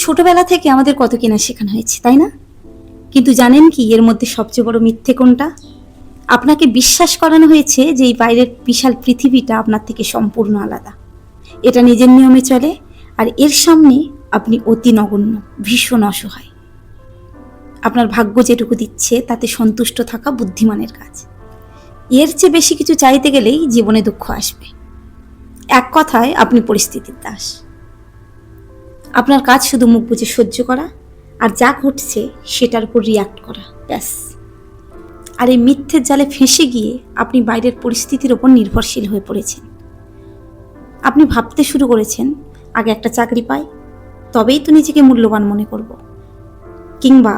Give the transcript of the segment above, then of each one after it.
ছোটবেলা থেকে আমাদের কত কিনা শেখানো হয়েছে, তাই না? কিন্তু জানেন কি এর মধ্যে সবচেয়ে বড় মিথ্যে কোনটা? আপনাকে বিশ্বাস করানো হয়েছে যে এই বাইরের বিশাল পৃথিবীটা আপনার থেকে সম্পূর্ণ আলাদা। এটা নিজের নিয়মে চলে, আর এর সামনে আপনি অতি নগণ্য, ভীষণ অসহায়। আপনার ভাগ্য যেটুকু দিচ্ছে তাতে সন্তুষ্ট থাকা বুদ্ধিমানের কাজ। এর চেয়ে বেশি কিছু চাইতে গেলেই জীবনে দুঃখ আসবে। এক কথায় আপনি পরিস্থিতির দাস। আপনার কাজ শুধু মুখ বুজে সহ্য করা, আর যা ঘটছে সেটার উপর রিয়াক্ট করা, ব্যাস। আর এই মিথ্যের জালে ফেঁসে গিয়ে আপনি বাইরের পরিস্থিতির ওপর নির্ভরশীল হয়ে পড়েছেন। আপনি ভাবতে শুরু করেছেন, আগে একটা চাকরি পাই, তবেই তো নিজেকে মূল্যবান মনে করব। কিংবা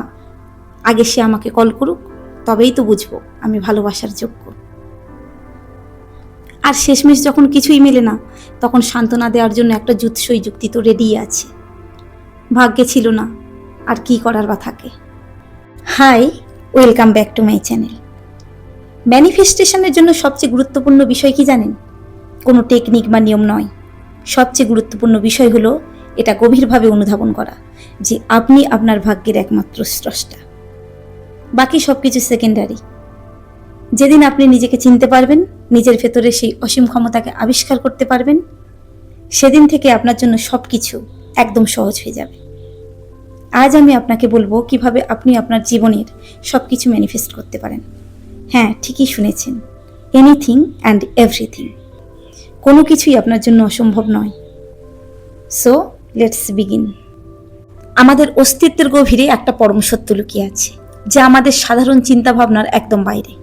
আগে সে আমাকে কল করুক, তবেই তো বুঝবো আমি ভালোবাসার যোগ্য। আর শেষমেশ যখন কিছুই মেলে না, তখন সান্ত্বনা দেওয়ার জন্য একটা জুৎসই যুক্তি তো রেডি আছে। ভাগ্যে ছিল না, আর কি করার বা থাকে। Hi, welcome back to my channel. ম্যানিফেস্টেশনের জন্য সবচেয়ে গুরুত্বপূর্ণ বিষয় কি জানেন? কোনো টেকনিক বা নিয়ম নয়। সবচেয়ে গুরুত্বপূর্ণ বিষয় হলো এটা গভীরভাবে অনুধাবন করা যে আপনি আপনার ভাগ্যের একমাত্র স্রষ্টা। বাকি সব কিছু সেকেন্ডারি। যেদিন আপনি নিজেকে চিনতে পারবেন, নিজের ভেতরে সেই অসীম ক্ষমতাকে আবিষ্কার করতে পারবেন, সেদিন থেকে আপনার জন্য সব কিছু একদম সহজ হয়ে যাবে। আজ আমি আপনাকে বলবো কিভাবে আপনি আপনার জীবনের সব কিছু ম্যানিফেস্ট করতে পারেন। হ্যাঁ, ঠিকই শুনেছেন, এনিথিং অ্যান্ড এভরিথিং। কোনো কিছুই আপনার জন্য অসম্ভব নয়। So let's begin. আমাদের অস্তিত্বের গভীরে একটা পরম সত্য লুকিয়ে আছে, যা আমাদের সাধারণ চিন্তাভাবনার একদম বাইরে।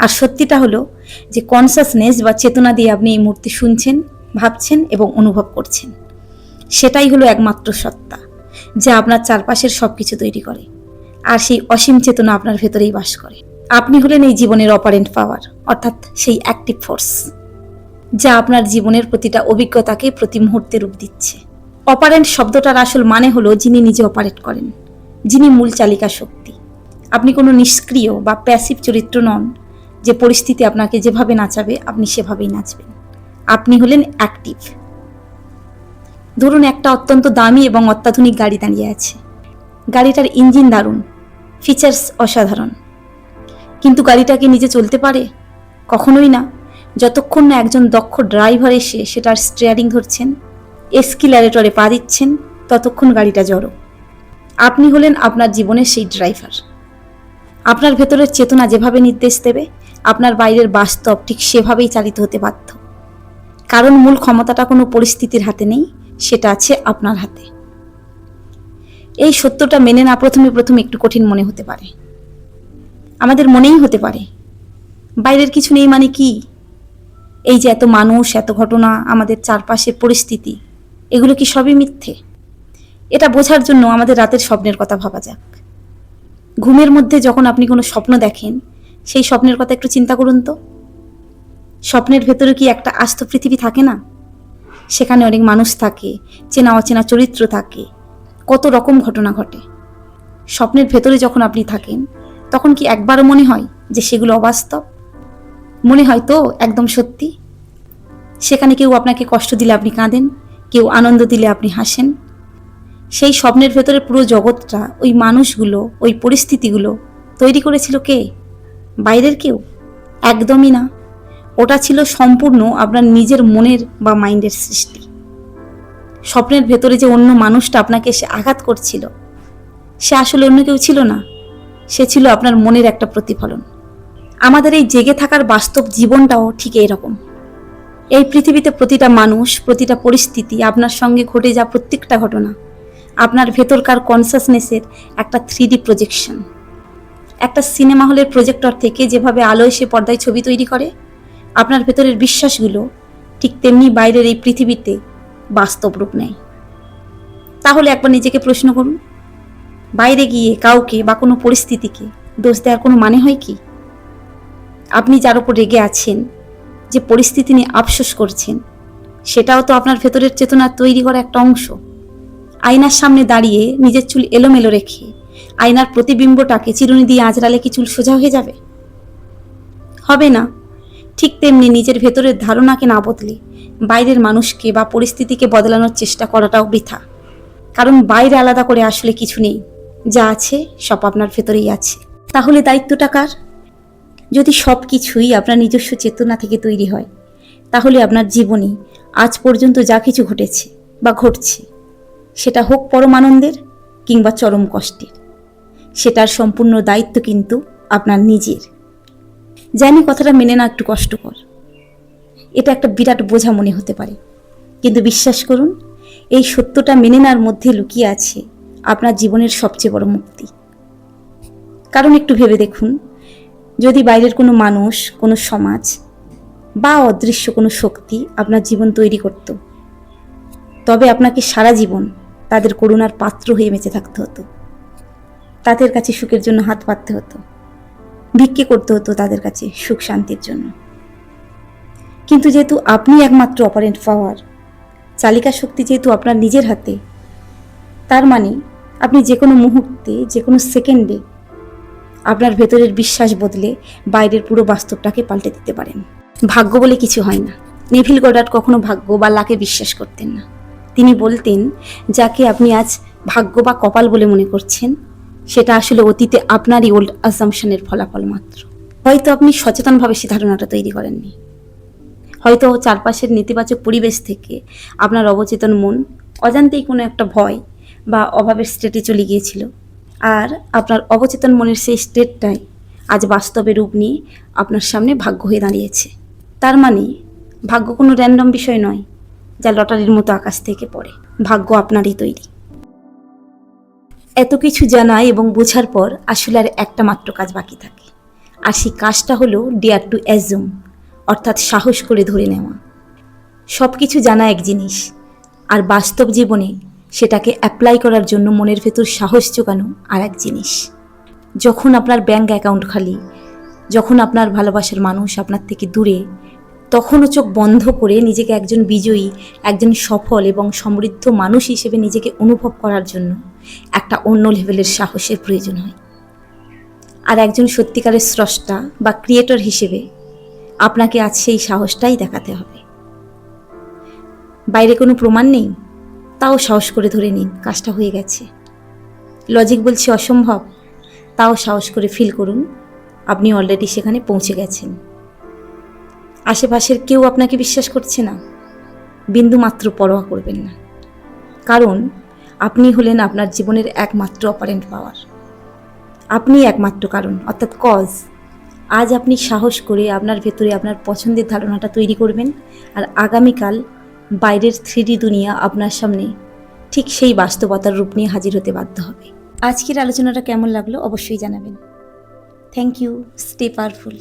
আর সত্যিটা হলো যে কনসাসনেস বা চেতনা দিয়ে আপনি এই মুহূর্তে শুনছেন, ভাবছেন এবং অনুভব করছেন, সেটাই হলো একমাত্র সত্তা, যা আপনার চারপাশের সবকিছু তৈরি করে। আর সেই অসীম চেতনা আপনার ভেতরেই বাস করে। আপনি হলেন এই জীবনের অপারেন্ট পাওয়ার, অর্থাৎ সেই অ্যাক্টিভ ফোর্স, যা আপনার জীবনের প্রতিটা অভিজ্ঞতাকে প্রতি মুহূর্তে রূপ দিচ্ছে। অপারেন্ট শব্দটার আসল মানে হলো যিনি নিজে অপারেট করেন, যিনি মূল চালিকা শক্তি। আপনি কোনো নিষ্ক্রিয় বা প্যাসিভ চরিত্র নন যে পরিস্থিতি আপনাকে যেভাবে নাচাবে আপনি সেভাবেই নাচবেন। আপনি হলেন অ্যাক্টিভ। ধরুন একটা অত্যন্ত দামি এবং অত্যাধুনিক গাড়ি দাঁড়িয়ে আছে। গাড়িটার ইঞ্জিন দারুণ, ফিচার্স অসাধারণ, কিন্তু গাড়িটা কি নিজে চলতে পারে? কখনোই না, যতক্ষণ না একজন দক্ষ ড্রাইভার এসে সেটার স্টিয়ারিং ধরছেন, এস্কিলারেটরে পা দিচ্ছেন, ততক্ষণ গাড়িটা জড়ো। আপনি হলেন আপনার জীবনের সেই ড্রাইভার। আপনার ভেতরের চেতনা যেভাবে নির্দেশ দেবে, আপনার বাইরের বাস্তব ঠিক সেভাবেই চালিত হতে বাধ্য। কারণ মূল ক্ষমতাটা কোনো পরিস্থিতির হাতে নেই, সেটা আছে আপনার হাতে। এই সত্যটা মেনে না প্রথমে একটু কঠিন মনে হতে পারে। আমাদের মনেই হতে পারে বাইরের কিছু নেই মানে কি? এই যে এত মানুষ, এত ঘটনা, আমাদের চারপাশের পরিস্থিতি, এগুলো কি সবই মিথ্যে? এটা বোঝার জন্য আমাদের রাতের স্বপ্নের কথা ভাবা যাক। ঘুমের মধ্যে যখন আপনি কোনো স্বপ্ন দেখেন, সেই স্বপ্নের কথা একটু চিন্তা করুন তো। স্বপ্নের ভেতরে কি একটা আস্ত পৃথিবী থাকে না? সেখানে অনেক মানুষ থাকে, চেনা অচেনা চরিত্র থাকে, কত রকম ঘটনা ঘটে। স্বপ্নের ভেতরে যখন আপনি থাকেন, তখন কি একবারও মনে হয় যে সেগুলো অবাস্তব? মনে হয় তো একদম সত্যি। সেখানে কেউ আপনাকে কষ্ট দিলে আপনি কাঁদেন, কেউ আনন্দ দিলে আপনি হাসেন। সেই স্বপ্নের ভেতরে পুরো জগৎটা, ওই মানুষগুলো, ওই পরিস্থিতিগুলো তৈরি করেছিল কে? বাইরের কেউ? একদমই না। ওটা ছিল সম্পূর্ণ আপনার নিজের মনের বা মাইন্ডের সৃষ্টি। স্বপ্নের ভেতরে যে অন্য মানুষটা আপনাকে এসে আঘাত করছিল, সে আসলে অন্য কেউ ছিল না, সে ছিল আপনার মনের একটা প্রতিফলন। আমাদের এই জেগে থাকার বাস্তব জীবনটাও ঠিক এইরকম। এই পৃথিবীতে প্রতিটা মানুষ, প্রতিটা পরিস্থিতি, আপনার সঙ্গে ঘটে যাওয়া প্রত্যেকটা ঘটনা আপনার ভেতরকার কনসাসনেসের একটা 3D প্রজেকশন। একটা সিনেমা হলের প্রজেক্টর থেকে যেভাবে আলো এসে পর্দায় ছবি তৈরি করে, আপনার ভেতরের বিশ্বাসগুলো ঠিক তেমনি বাইরের এই পৃথিবীতে বাস্তব রূপ নেয়। তাহলে একবার নিজেকে প্রশ্ন করুন, বাইরে গিয়ে কাউকে বা কোনো পরিস্থিতিকে দোষ দেওয়ার কোনো মানে হয় কি? আপনি যার উপর রেগে আছেন, যে পরিস্থিতি নিয়ে আফসোস করছেন, সেটাও তো আপনার ভেতরের চেতনার তৈরি করা একটা অংশ। আয়নার সামনে দাঁড়িয়ে নিজের চুল এলোমেলো রেখে আয়নার প্রতিবিম্বটাকে চিরুনি দিয়ে আঁচড়ালে কি চুল সোজা হয়ে যাবে? হবে না। ঠিক তেমনি নিজের ভেতরের ধারণাকে না বদলে বাইরের মানুষকে বা পরিস্থিতিকে বদলানোর চেষ্টা করাটাও বৃথা। কারণ বাইরে আলাদা করে আসলে কিছু নেই, যা আছে সব আপনার ভেতরেই আছে। তাহলে দায়িত্বটা কার? যদি সব কিছুই আপনার নিজস্ব চেতনা থেকে তৈরি হয়, তাহলে আপনার জীবনে আজ পর্যন্ত যা কিছু ঘটেছে বা ঘটছে, সেটা হোক পরম আনন্দের কিংবা চরম কষ্টের, সেটার সম্পূর্ণ দায়িত্ব কিন্তু আপনার নিজের। জানি কথাটা মেনে না একটু কষ্টকর, এটা একটা বিরাট বোঝা মনে হতে পারে, কিন্তু বিশ্বাস করুন, এই সত্যটা মেনে নেওয়ার মধ্যে লুকিয়ে আছে আপনার জীবনের সবচেয়ে বড় মুক্তি। কারণ একটু ভেবে দেখুন, যদি বাইরের কোনো মানুষ, কোনো সমাজ বা অদৃশ্য কোনো শক্তি আপনার জীবন তৈরি করত, তবে আপনাকে সারা জীবন তাদের করুণার পাত্র হয়ে বেঁচে থাকতে হতো। তাদের কাছে সুখের জন্য হাত পাততে হতো, ভিক্ষে করতে হতো তাদের কাছে সুখ শান্তির জন্য। কিন্তু যেহেতু আপনি একমাত্র অপারেন্ট পাওয়ার, চালিকা শক্তি যেহেতু আপনার নিজের হাতে, তার মানে আপনি যে কোনো মুহূর্তে, যে কোনো সেকেন্ডে আপনার ভেতরের বিশ্বাস বদলে বাইরের পুরো বাস্তবটাকে পাল্টে দিতে পারেন। ভাগ্য বলে কিছু হয় না। নেভিল গডার্ড কখনো ভাগ্য বা লাকে বিশ্বাস করতেন না। তিনি বলতেন, যাকে আপনি আজ ভাগ্য বা কপাল বলে মনে করছেন, সেটা আসলে অতীতে আপনারই ওল্ড অ্যাসাম্পশনের ফলাফল মাত্র। হয়তো আপনি সচেতনভাবে সে ধারণাটা তৈরি করেননি, হয়তো চারপাশের নেতিবাচক পরিবেশ থেকে আপনার অবচেতন মন অজান্তেই কোনো একটা ভয় বা অভাবের স্টেটে চলে গিয়েছিল, আর আপনার অবচেতন মনের সেই স্টেটটাই আজ বাস্তবে রূপ নিয়ে আপনার সামনে ভাগ্য হয়ে দাঁড়িয়েছে। তার মানে ভাগ্য কোনো র্যান্ডম বিষয় নয় যা লটারির মতো আকাশ থেকে পড়ে। ভাগ্য আপনারই তৈরি। এত কিছু জানা এবং বোঝার পর আসলে আর একটা মাত্র কাজ বাকি থাকে, আর সেই কাজটা হলো ডেয়ার টু অ্যাজুম, অর্থাৎ সাহস করে ধরে নেওয়া। সব কিছু জানা এক জিনিস, আর বাস্তব জীবনে সেটাকে অ্যাপ্লাই করার জন্য মনের ভেতর সাহস জোগানো আর এক জিনিস। যখন আপনার ব্যাংক অ্যাকাউন্ট খালি, যখন আপনার ভালোবাসার মানুষ আপনার থেকে দূরে, তখনও চোখ বন্ধ করে নিজেকে একজন বিজয়ী, একজন সফল এবং সমৃদ্ধ মানুষ হিসেবে নিজেকে অনুভব করার জন্য একটা অন্য লেভেলের সাহসের প্রয়োজন হয়। আর একজন সত্যিকারের স্রষ্টা বা ক্রিয়েটর হিসেবে আপনাকে আজ সেই সাহসটাই দেখাতে হবে। বাইরে কোনো প্রমাণ নেই, তাও সাহস করে ধরে নিন কাজটা হয়ে গেছে। লজিক বলছে অসম্ভব, তাও সাহস করে ফিল করুন আপনি অলরেডি সেখানে পৌঁছে গেছেন। আশেপাশের কেউ আপনাকে বিশ্বাস করছে না, বিন্দু মাত্র পরোয়া করবেন না, কারণ আপনি হলেন আপনার জীবনের একমাত্র অপারেন্ট পাওয়ার। আপনি একমাত্র কারণ, অর্থাৎ কজ। আজ আপনি সাহস করে আপনার ভেতরে আপনার পছন্দের ধারণাটা তৈরি করবেন, আর আগামীকাল বাইরের 3D দুনিয়া আপনার সামনে ঠিক সেই বাস্তবতার রূপ নিয়ে হাজির হতে বাধ্য হবে। আজকের আলোচনাটা কেমন লাগলো অবশ্যই জানাবেন। Thank you. Stay powerful.